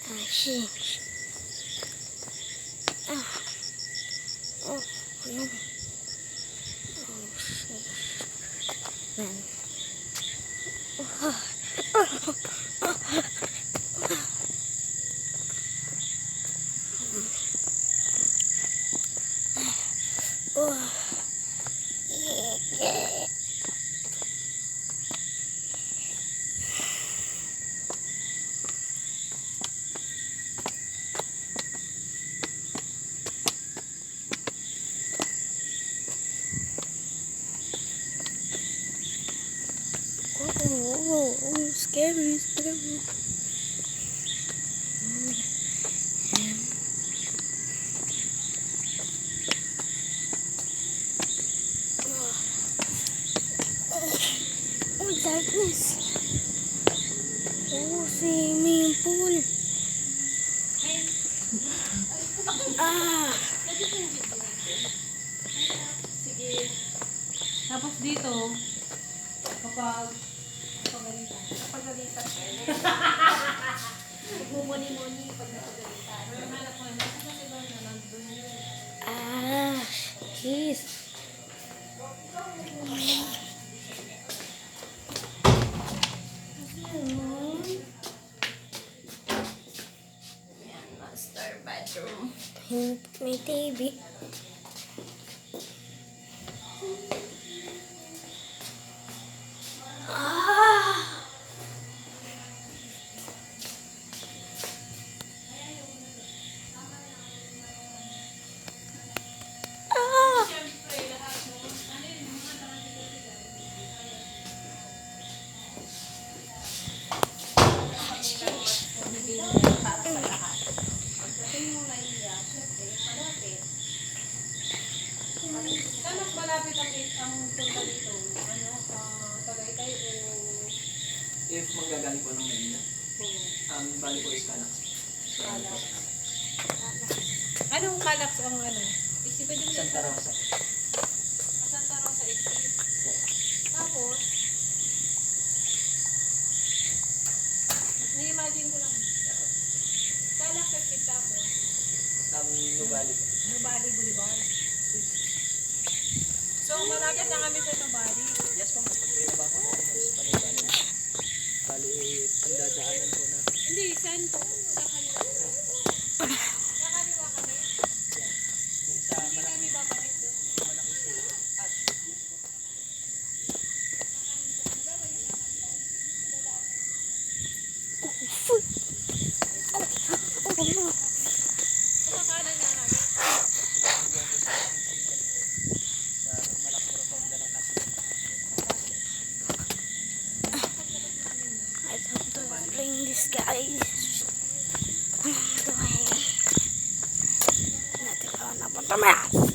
Shit. Oh, no. Oh, shit. Man. Oh. Oh, scary. Oh, darkness. Oh, swimming pool. Sige. Tapos dito, kapag napagalitan kayo. Magmumuni-muni pag napagalitan. Pero hanap mo yun. Kasi kasi doon na nandun yun. Jeez. Yan, master bedroom. May TV. Para sa lahat. Pagdating mo na iya, syempre, malapit. Saan mas malapit ang punta dito? Tagaytay o... If manggagaling po ng Manila, ang bali po is Calax. Calax. Anong Calax ang ano? Pwede mo Santa Rosa. Santa Rosa exit. Tapos, ni-imagine ko lang. Calax exit tapos, Nubali po. Nubali Boulevard. So, malapit na kami sa Nubali. Yes po, pag-ibaba po natin is Panibali. Bali, ang dadaanan po na. Hindi, saan po? Sa kaliwa. Sa kaliwa kami. Yung sa Hindi kami babalik doon. malaking sila. Sa kanan nga kami. Sa malaking rotonda ng kasi. I don't know to bring this guys. Natin ko na punta mas.